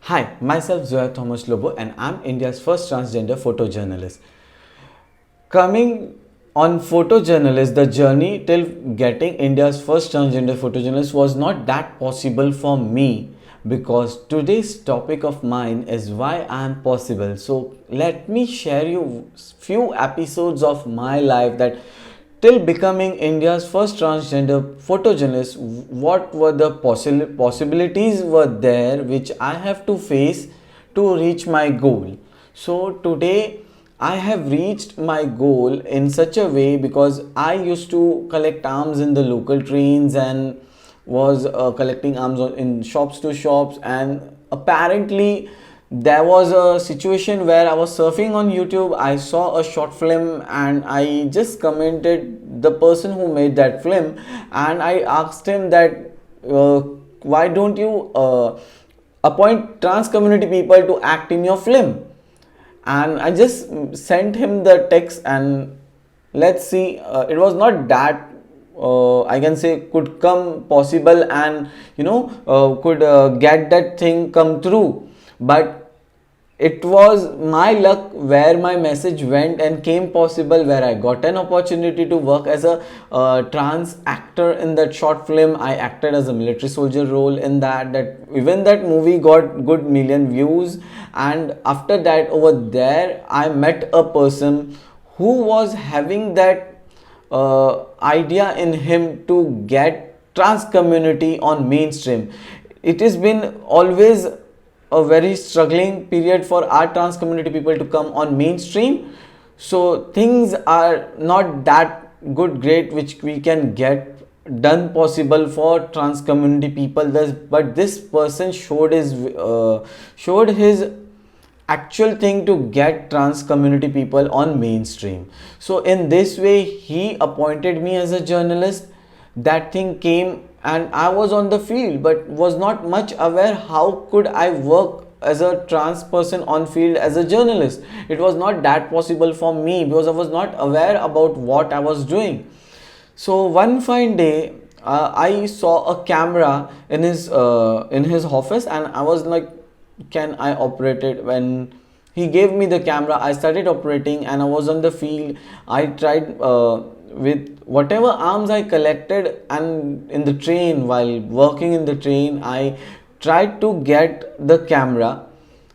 Hi, myself Zoya Thomas Lobo and I'm India's first transgender photojournalist. Coming on photojournalist, the journey till getting India's first transgender photojournalist was not that possible for me because today's topic of mine is why I am possible. So let me share you few episodes of my life that till becoming India's first transgender photojournalist, what were the possibilities were there which I have to face to reach my goal. So today I have reached my goal in such a way because I used to collect arms in the local trains and was collecting arms in shops to shops, and apparently there was a situation where I was surfing on YouTube. I saw a short film and I just commented the person who made that film, and I asked him that why don't you appoint trans community people to act in your film. And I just sent him the text, and let's see, it was not that I can say could come possible, and could get that thing come through, but it was my luck where my message went and came possible, where I got an opportunity to work as a trans actor in that short film. I acted as a military soldier role in that even that movie got good million views. And after that, over there I met a person who was having that idea in him to get trans community on mainstream. It has been always a very struggling period for our trans community people to come on mainstream, so things are not that great which we can get done possible for trans community people. But this person showed his actual thing to get trans community people on mainstream. So in this way he appointed me as a journalist. That thing came and I was on the field but was not much aware how could I work as a trans person on field as a journalist. It was not that possible for me because I was not aware about what I was doing. So one fine day, I saw a camera in his office, and I was like, "Can I operate it?" When he gave me the camera, I started operating, and I was on the field. I tried with whatever arms I collected, and in the train while working in the train, I tried to get the camera.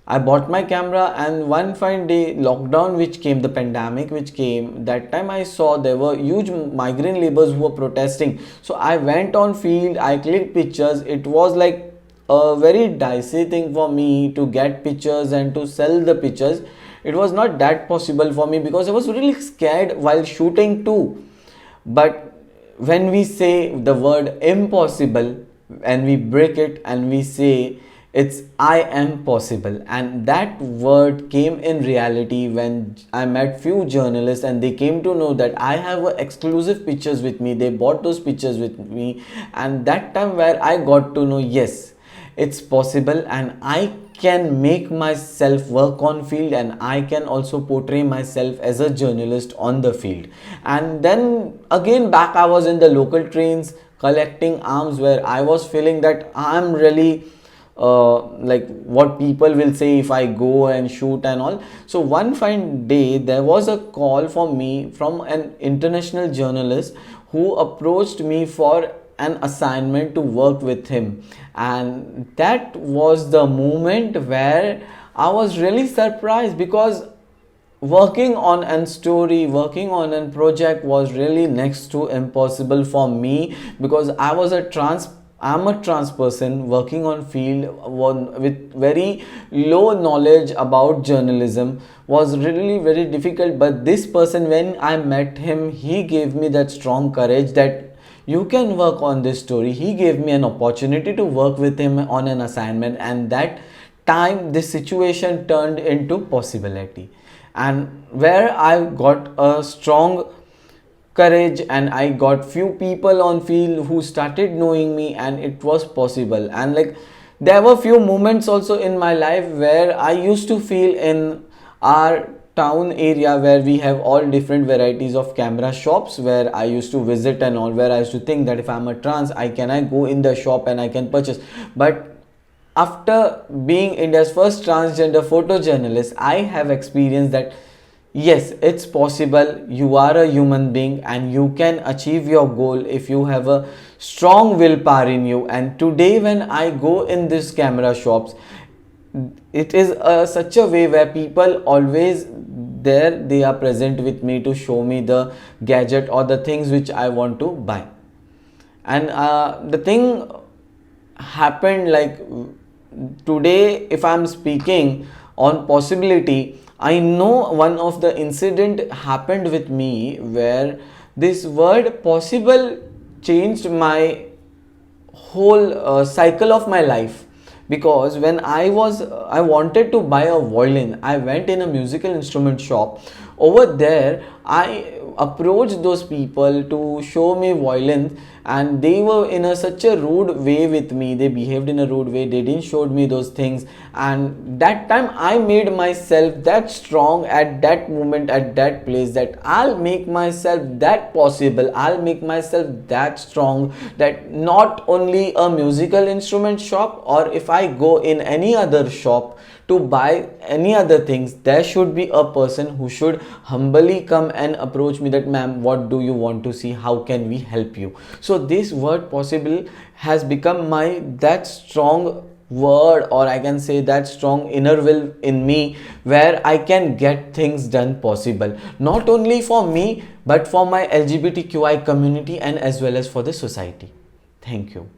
I bought my camera, and one fine day, lockdown which came, the pandemic which came, that time I saw there were huge migrant laborers who were protesting. So I went on field, I clicked pictures. It was like a very dicey thing for me to get pictures and to sell the pictures. It was not that possible for me because I was really scared while shooting too. But when we say the word impossible and we break it and we say it's I am possible, and that word came in reality when I met few journalists and they came to know that I have exclusive pictures with me. They bought those pictures with me, and that time where I got to know, yes, it's possible and I can make myself work on field, and I can also portray myself as a journalist on the field. And then again back I was in the local trains collecting arms, where I was feeling that I'm really like what people will say if I go and shoot and all. So one fine day there was a call for me from an international journalist who approached me for an assignment to work with him, and that was the moment where I was really surprised because working on an story, working on a project was really next to impossible for me because I'm a trans person working on field with very low knowledge about journalism was really very difficult. But this person, when I met him, he gave me that strong courage that you can work on this story. He gave me an opportunity to work with him on an assignment, and that time this situation turned into possibility, and where I got a strong courage and I got few people on field who started knowing me, and it was possible. And like there were few moments also in my life where I used to feel in our town area where we have all different varieties of camera shops where I used to visit and all, where I used to think that if I'm a trans, I go in the shop and I can purchase. But after being India's first transgender photojournalist, I have experienced that yes, it's possible. You are a human being and you can achieve your goal if you have a strong willpower in you. And today, when I go in this camera shops, it is such a way where people always there, they are present with me to show me the gadget or the things which I want to buy. And the thing happened like today, if I'm speaking on possibility, I know one of the incident happened with me where this word possible changed my whole cycle of my life. Because when I wanted to buy a violin, I went in a musical instrument shop. Over there I approached those people to show me violins, and they were in such a rude way with me. They behaved in a rude way, they didn't show me those things. And that time I made myself that strong at that moment, at that place, that I'll make myself that possible, I'll make myself that strong, that not only a musical instrument shop, or if I go in any other shop to buy any other things, there should be a person who should humbly come and approach me that, ma'am, what do you want to see, how can we help you? So this word possible has become my that strong word, or I can say that strong inner will in me, where I can get things done possible, not only for me but for my LGBTQI community and as well as for the society. Thank you.